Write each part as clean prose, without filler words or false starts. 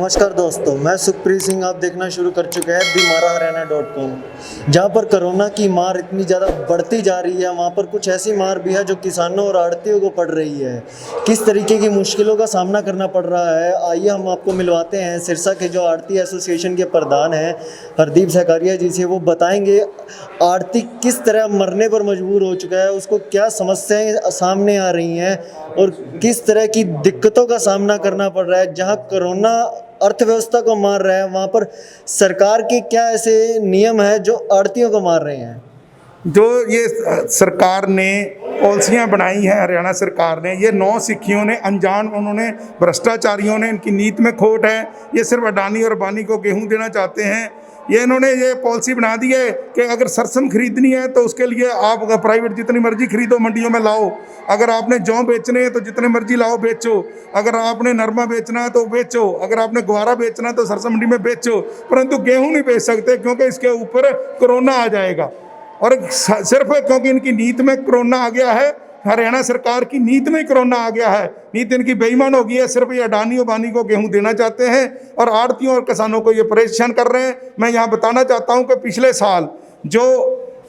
नमस्कार दोस्तों, मैं सुखप्रीत सिंह। आप देखना शुरू कर चुके हैं BimaraHaryana.com। जहाँ पर कोरोना की मार इतनी ज़्यादा बढ़ती जा रही है, वहाँ पर कुछ ऐसी मार भी है जो किसानों और आड़तियों को पड़ रही है। किस तरीके की मुश्किलों का सामना करना पड़ रहा है, आइए हम आपको मिलवाते हैं सिरसा के जो आड़ती एसोसिएशन के प्रधान हैं हरदीप सहकारिया जी से। वो बताएंगे आड़ती किस तरह मरने पर मजबूर हो चुका है, उसको क्या समस्याएं सामने आ रही हैं और किस तरह की दिक्कतों का सामना करना पड़ रहा है। जहाँ कोरोना अर्थव्यवस्था को मार रहा है, वहाँ पर सरकार के क्या ऐसे नियम है जो आड़तियों को मार रहे हैं। जो ये सरकार ने पॉलिसियाँ बनाई हैं, हरियाणा सरकार ने, ये नौ सिखियों ने अनजान, उन्होंने भ्रष्टाचारियों ने, इनकी नीति में खोट है। ये सिर्फ अडानी और अंबानी को गेहूं देना चाहते हैं। ये इन्होंने ये पॉलिसी बना दी है कि अगर सरसम खरीदनी है तो उसके लिए आप प्राइवेट जितनी मर्जी खरीदो, मंडियों में लाओ। अगर आपने जौ बेचने हैं तो जितने मर्जी लाओ, बेचो। अगर आपने नरमा बेचना है तो बेचो। अगर आपने ग्वारा बेचना है तो सरसम मंडी में बेचो, परंतु गेहूं नहीं बेच सकते क्योंकि इसके ऊपर कोरोना आ जाएगा। और सिर्फ क्योंकि इनकी नीति में कोरोना आ गया है, हरियाणा सरकार की नीति में कोरोना आ गया है, नीति इनकी बेईमान हो गई है। सिर्फ ये अडानी अंबानी को गेहूं देना चाहते हैं और आड़तियों और किसानों को ये परेशान कर रहे हैं। मैं यहाँ बताना चाहता हूँ कि पिछले साल जो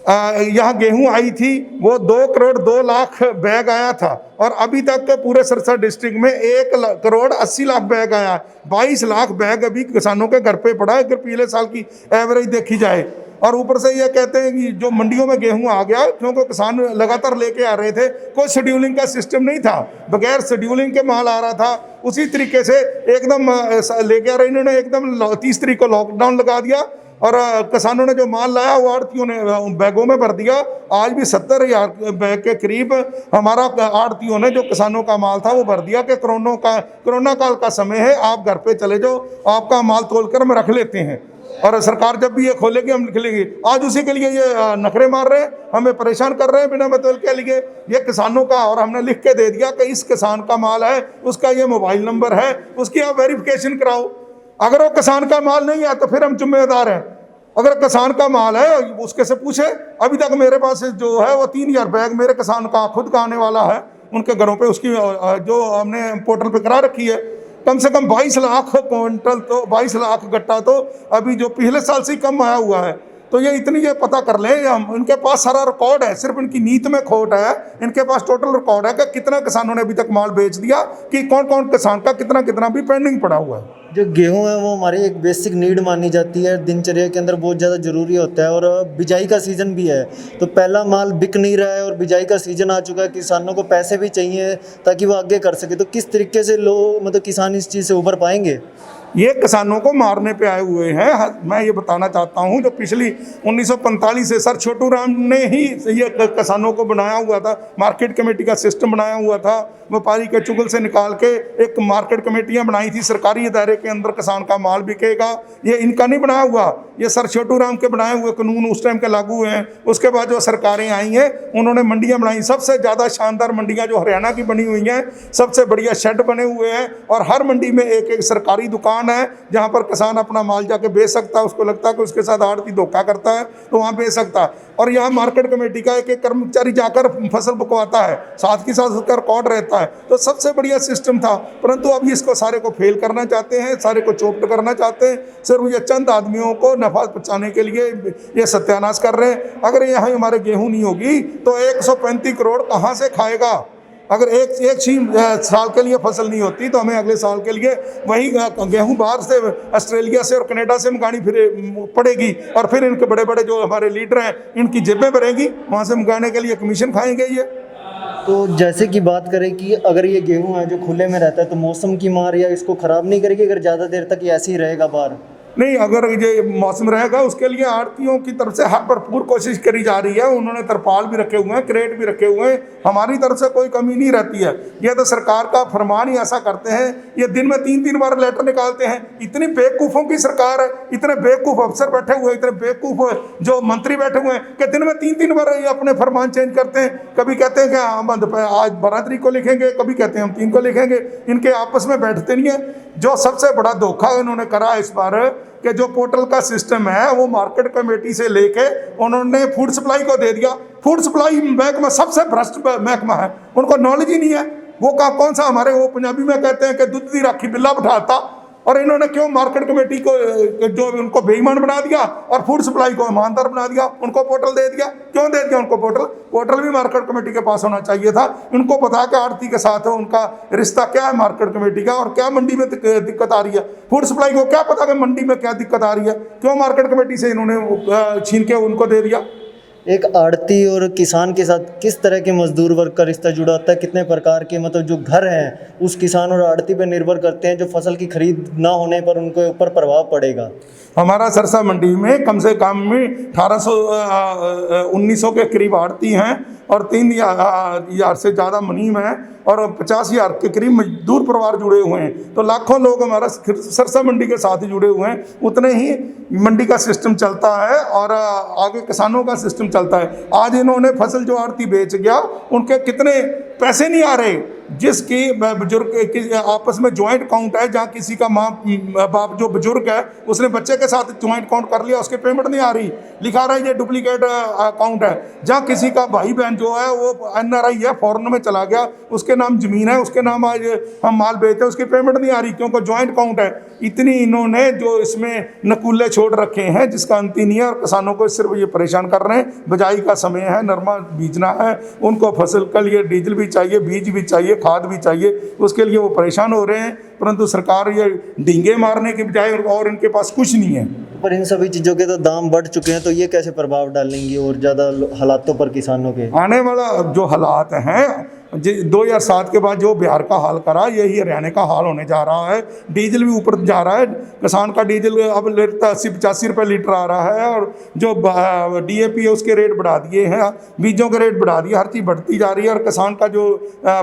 यहाँ गेहूं आई थी वो 2 करोड़ 2 लाख बैग आया था और अभी तक पूरे सिरसा डिस्ट्रिक्ट में 1 करोड़ 80 लाख बैग आया। 22 लाख बैग अभी किसानों के घर पे पड़ा है अगर पिछले साल की एवरेज देखी जाए। और ऊपर से ये कहते हैं कि जो मंडियों में गेहूं आ गया क्योंकि किसान लगातार लेके आ रहे थे, कोई शेड्यूलिंग का सिस्टम नहीं था, बगैर शेड्यूलिंग के माल आ रहा था। उसी तरीके से एकदम लेके आ रहे, इन्होंने एकदम 30 तारीख को लॉकडाउन लगा दिया और किसानों ने जो माल लाया वो आड़तियों ने बैगों में भर दिया। आज भी 70,000 बैग के करीब हमारा आड़तियों ने जो किसानों का माल था वो भर दिया कि कोरोना काल का समय है, आप घर पे चले जाओ, आपका माल तोल कर हम रख लेते हैं और सरकार जब भी ये खोलेगी हम निकलेंगे। आज उसी के लिए ये नखरे मार रहे हैं, हमें परेशान कर रहे हैं बिना मतलब के लिए। ये किसानों का, और हमने लिख के दे दिया कि इस किसान का माल है, उसका ये मोबाइल नंबर है, उसकी आप वेरिफिकेशन कराओ। अगर वो किसान का माल नहीं है तो फिर हम जिम्मेदार हैं। अगर किसान का माल है उसके से पूछे। अभी तक मेरे पास जो है वो 3,000 बैग मेरे किसान का खुद का आने वाला है, उनके घरों पे उसकी जो हमने पोर्टल पे करा रखी है। कम से कम 22 लाख क्विंटल तो 22 लाख गट्टा तो अभी जो पिछले साल से ही कम आया हुआ है। तो ये इतनी ये पता कर ले, इनके पास सारा रिकॉर्ड है, सिर्फ इनकी नीति में खोट है। इनके पास टोटल रिकॉर्ड है कि कितना किसानों ने अभी तक माल बेच दिया, कि कौन कौन किसान का कितना कितना भी पेंडिंग पड़ा हुआ है। जो गेहूं है वो हमारी एक बेसिक नीड मानी जाती है, दिनचर्या के अंदर बहुत ज़्यादा ज़रूरी होता है। और बिजाई का सीज़न भी है तो पहला माल बिक नहीं रहा है और बिजाई का सीज़न आ चुका है, किसानों को पैसे भी चाहिए ताकि वो आगे कर सके। तो किस तरीके से लोग मतलब किसान इस चीज़ से उभर पाएंगे? ये किसानों को मारने पे आए हुए हैं। मैं ये बताना चाहता हूँ जो पिछली 1945 से सर छोटू राम ने ही ये किसानों को बनाया हुआ था, मार्केट कमेटी का सिस्टम बनाया हुआ था। व्यापारी के चुगल से निकाल के एक मार्केट कमेटियाँ बनाई थी, सरकारी दायरे के अंदर किसान का माल बिकेगा। ये इनका नहीं बनाया हुआ, ये सर छोटू राम के बनाए हुए कानून उस टाइम के लागू हुए हैं। उसके बाद जो सरकारें आई हैं उन्होंने मंडियाँ बनाई, सबसे ज़्यादा शानदार मंडियाँ जो हरियाणा की बनी हुई हैं, सबसे बढ़िया शेड बने हुए हैं और हर मंडी में एक एक सरकारी दुकान है जहां पर किसान अपना माल जाके बेच सकता है। उसको लगता है कि उसके साथ आड़ती धोखा करता है तो वहां बेच सकता है। और यहाँ मार्केट कमेटी का एक एक कर्मचारी जाकर फसल बुकवाता है, साथ के साथ उसका रिकॉर्ड रहता है। तो सबसे बढ़िया सिस्टम था, परंतु अभी इसको सारे को फेल करना चाहते हैं, सारे को चोप्ट करना चाहते हैं। सिर्फ ये चंद आदमियों को नफा पहुँचाने के लिए ये सत्यानाश कर रहे हैं। अगर यहाँ हमारे गेहूँ नहीं होगी तो 135 करोड़ कहाँ से खाएगा? अगर एक साल के लिए फसल नहीं होती तो हमें अगले साल के लिए वही गेहूं बाहर से, ऑस्ट्रेलिया से और कनाडा से मंगानी फिर पड़ेगी और फिर इनके बड़े बड़े जो हमारे लीडर हैं इनकी जेबें भरेंगी, वहाँ से मंगाने के लिए कमीशन खाएंगे ये। तो जैसे कि बात करें कि अगर ये गेहूं है जो खुले में रहता है तो मौसम की मार या इसको ख़राब नहीं करेगी अगर ज़्यादा देर तक ये ऐसे ही रहेगा बाहर? नहीं, अगर ये मौसम रहेगा उसके लिए आड़तियों की तरफ से हर भरपूर कोशिश करी जा रही है। उन्होंने तरपाल भी रखे हुए हैं, क्रेट भी रखे हुए हैं, हमारी तरफ से कोई कमी नहीं रहती है। यह तो सरकार का फरमान ही ऐसा करते हैं, ये दिन में 3-3 बार लेटर निकालते हैं। इतनी बेवकूफ़ों की सरकार है, इतने बेवकूफ़ अफसर बैठे हुए, इतने बेवकूफ़ जो मंत्री बैठे हुए हैं कि दिन में 3-3 बार ये अपने फरमान चेंज करते हैं। कभी कहते हैं कि हम आज 12 तारीख को लिखेंगे, कभी कहते हैं हम 3 को लिखेंगे। इनके आपस में बैठते नहीं है। जो सबसे बड़ा धोखा इन्होंने करा इस बार कि जो पोर्टल का सिस्टम है वो मार्केट कमेटी से लेके उन्होंने फूड सप्लाई को दे दिया। फूड सप्लाई महकमा सबसे भ्रष्ट महकमा है, उनको नॉलेज ही नहीं है। वो कौन सा हमारे वो पंजाबी में कहते हैं कि दूध दी राखी बिल्ला बिठाता। और इन्होंने क्यों मार्केट कमेटी को जो उनको बेईमान बना दिया और फूड सप्लाई को ईमानदार बना दिया, उनको पोर्टल दे दिया। क्यों दे दिया उनको पोर्टल? पोर्टल भी मार्केट कमेटी के पास होना चाहिए था। उनको पता है कि आड़ती के साथ उनका रिश्ता क्या है मार्केट कमेटी का, और क्या मंडी में दिक्कत आ रही है। फूड सप्लाई को क्या पता कि मंडी में क्या दिक्कत आ रही है? क्यों मार्केट कमेटी से इन्होंने छीन के उनको दे दिया? एक आड़ती और किसान के साथ किस तरह के मजदूर वर्ग का रिश्ता जुड़ा होता है? कितने प्रकार के मतलब जो घर हैं उस किसान और आड़ती पर निर्भर करते हैं, जो फसल की खरीद ना होने पर उनके ऊपर प्रभाव पड़ेगा। हमारा सरसा मंडी में कम से कम में 1900 के करीब आड़ती हैं और 3000 से ज़्यादा मुनीम हैं और 50,000 के करीब मजदूर परिवार जुड़े हुए हैं। तो लाखों लोग हमारा सरसा मंडी के साथ ही जुड़े हुए हैं। उतने ही मंडी का सिस्टम चलता है और आगे किसानों का सिस्टम चलता है। आज इन्होंने फसल जो आड़ती बेच गया, उनके कितने पैसे नहीं आ रहे। जिसकी बुजुर्ग की आपस में ज्वाइंट अकाउंट है, जहाँ किसी का माँ बाप जो बुजुर्ग है उसने बच्चे के साथ ज्वाइंट अकाउंट कर लिया, उसके पेमेंट नहीं आ रही, लिखा रहा है ये डुप्लीकेट अकाउंट है। जहाँ किसी का भाई बहन जो है वो NRI है, फॉरेन में चला गया, उसके नाम ज़मीन है, उसके नाम आज हम माल बेचते हैं, उसकी पेमेंट नहीं आ रही क्योंकि ज्वाइंट अकाउंट है। इतनी इन्होंने जो इसमें नकुल्ले छोड़ रखे हैं जिसका अंत ही नहीं है, और किसानों को सिर्फ ये परेशान कर रहे हैं। बिजाई का समय है, नरमा बीजना है, उनको फसल के लिए डीजल भी चाहिए, बीज भी चाहिए, खाद भी चाहिए, उसके लिए वो परेशान हो रहे हैं। परंतु सरकार ये डींगे मारने के बजाय और इनके पास कुछ नहीं है। पर इन सभी चीज़ों के तो दाम बढ़ चुके हैं, तो ये कैसे प्रभाव डालेंगे और ज़्यादा हालातों पर किसानों के? आने वाला जो हालात हैं 2007 के बाद जो बिहार का हाल करा, यही हरियाणा का हाल होने जा रहा है। डीजल भी ऊपर जा रहा है, किसान का डीजल अब 80-85 रुपये लीटर आ रहा है, और जो DAP है उसके रेट बढ़ा दिए हैं, बीजों के रेट बढ़ा दिए, हर चीज़ बढ़ती जा रही है। और किसान का जो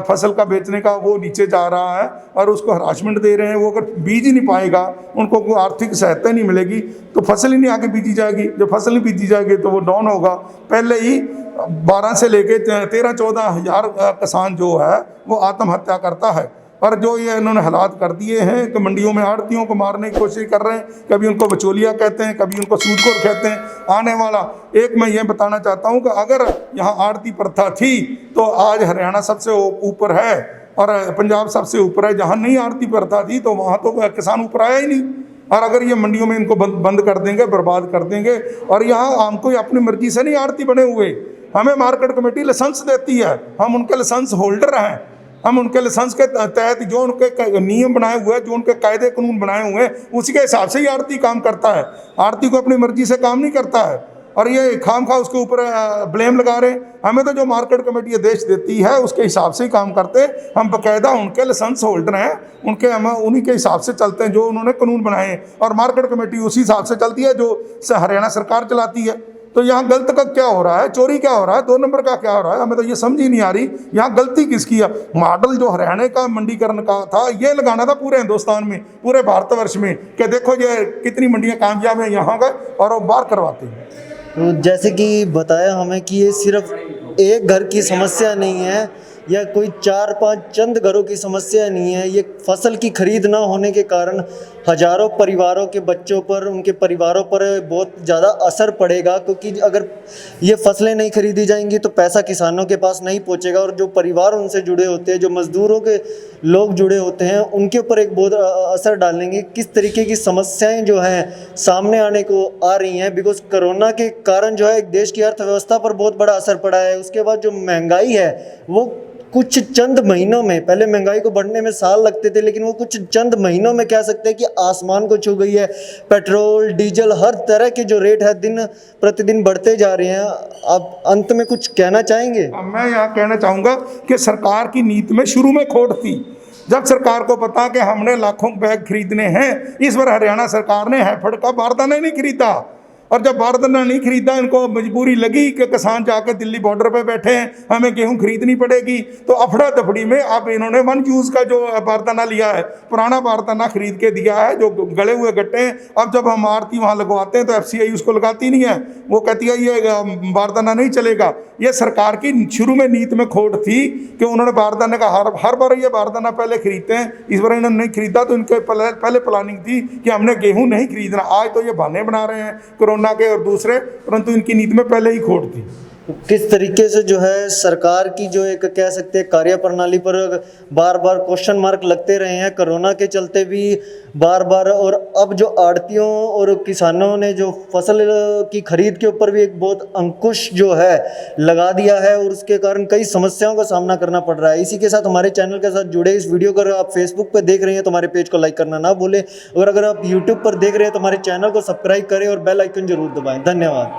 फसल का बेचने का वो नीचे जा रहा है और उसको हरासमेंट दे रहे हैं। वो अगर बीज ही नहीं पाएगा, उनको कोई आर्थिक सहायता नहीं मिलेगी, तो फसल ही नहीं आगे बीजी जाएगी। जब फसल नहीं बीजी जाएगी तो वो डाउन होगा। पहले ही 12 से लेके 13-14 हज़ार किसान जो है वो आत्महत्या करता है। और जो ये इन्होंने हालात कर दिए हैं कि मंडियों में आड़तियों को मारने की कोशिश कर रहे हैं, कभी उनको बचौलिया कहते हैं, कभी उनको सूदखोर कहते हैं। आने वाला एक मैं ये बताना चाहता हूँ कि अगर यहाँ आड़ती प्रथा थी तो आज हरियाणा सबसे ऊपर है और पंजाब सबसे ऊपर है। जहाँ नहीं आड़ती प्रथा थी तो वहाँ तो किसान ऊपर आया ही नहीं। और अगर ये मंडियों में इनको बंद कर देंगे, बर्बाद कर देंगे, और यहाँ हमको अपनी मर्जी से नहीं आड़ती बने हुए, हमें मार्केट कमेटी लाइसेंस देती है, हम उनके लाइसेंस होल्डर हैं। हम उनके लाइसेंस के तहत जो उनके नियम बनाए हुए हैं, जो उनके कायदे कानून बनाए हुए हैं, उसी के हिसाब से ही आड़ती काम करता है। आड़ती को अपनी मर्जी से काम नहीं करता है और ये खामखा उसके ऊपर ब्लेम लगा रहे हैं। हमें तो जो मार्केट कमेटी आदेश देती है उसके हिसाब से ही काम करते हैं। हम बाकायदा उनके लाइसेंस होल्डर हैं, उनके हम उन्हीं के हिसाब से चलते हैं जो उन्होंने कानून बनाए हैं, और मार्केट कमेटी उसी हिसाब से चलती है जो हरियाणा सरकार चलाती है। तो यहाँ गलत का क्या हो रहा है, चोरी क्या हो रहा है, 2 नंबर का क्या हो रहा है, हमें तो ये समझ ही नहीं आ रही। यहाँ गलती किसकी है? मॉडल जो हरियाणा का मंडीकरण का था, ये लगाना था पूरे हिंदुस्तान में, पूरे भारतवर्ष में, कि देखो ये कितनी मंडियाँ कामयाब हैं यहाँ गए और वो बाहर करवाते हैं। तो जैसे कि बताया हमें कि ये सिर्फ एक घर की समस्या नहीं है या कोई 4-5 चंद घरों की समस्या नहीं है। ये फसल की खरीद ना होने के कारण हजारों परिवारों के बच्चों पर, उनके परिवारों पर बहुत ज़्यादा असर पड़ेगा, क्योंकि अगर ये फसलें नहीं खरीदी जाएंगी तो पैसा किसानों के पास नहीं पहुंचेगा, और जो परिवार उनसे जुड़े होते हैं, जो मज़दूरों के लोग जुड़े होते हैं, उनके ऊपर एक बहुत असर डालेंगे। किस तरीके की समस्याएं जो हैं सामने आने को आ रही हैं, बिकॉज कोरोना के कारण जो है देश की अर्थव्यवस्था पर बहुत बड़ा असर पड़ा है। उसके बाद जो महंगाई है वो कुछ चंद महीनों में, पहले महंगाई को बढ़ने में साल लगते थे, लेकिन वो कुछ चंद महीनों में कह सकते हैं कि आसमान को छू गई है। पेट्रोल, डीजल, हर तरह के जो रेट है दिन प्रतिदिन बढ़ते जा रहे हैं। आप अंत में कुछ कहना चाहेंगे? मैं यहाँ कहना चाहूँगा कि सरकार की नीति में शुरू में खोट थी। जब सरकार को पता कि हमने लाखों बैग खरीदने हैं, इस बार हरियाणा सरकार ने हैफेड का बारदाना नहीं खरीदा, और जब बारदाना नहीं खरीदा, इनको मजबूरी लगी कि किसान जाके दिल्ली बॉर्डर पे बैठे हैं, हमें गेहूं खरीदनी पड़ेगी, तो अफड़ा तफड़ी में अब इन्होंने 1 यूज़ का जो बारदाना लिया है, पुराना बारदाना खरीद के दिया है, जो गले हुए गट्टे हैं। अब जब हम आड़ती वहाँ लगवाते हैं तो FCI उसको लगाती नहीं है, वो कहती है ये बारदाना नहीं चलेगा। ये सरकार की शुरू में नीति में खोट थी कि उन्होंने बारदाने का हर बार ये बारदाना पहले खरीदते हैं, इस बार इन्होंने नहीं खरीदा, तो इनके पहले प्लानिंग थी कि हमने गेहूँ नहीं खरीदना। आज तो ये बहाने बना रहे हैं कोरोना के और दूसरे, परंतु इनकी नीति में पहले ही खोट थी। किस तरीके से जो है सरकार की जो एक कह सकते हैं कार्य प्रणाली पर बार बार क्वेश्चन मार्क लगते रहे हैं, कोरोना के चलते भी बार बार, और अब जो आड़तियों और किसानों ने जो फसल की खरीद के ऊपर भी एक बहुत अंकुश जो है लगा दिया है, और उसके कारण कई समस्याओं का सामना करना पड़ रहा है। इसी के साथ हमारे चैनल के साथ जुड़े, इस वीडियो को अगर आप फेसबुक पर देख रहे हैं तो हमारे पेज को लाइक करना ना भूलें, और अगर आप यूट्यूब पर देख रहे हैं तो हमारे चैनल को सब्सक्राइब करें और बेल आइकन जरूर दबाएं। धन्यवाद।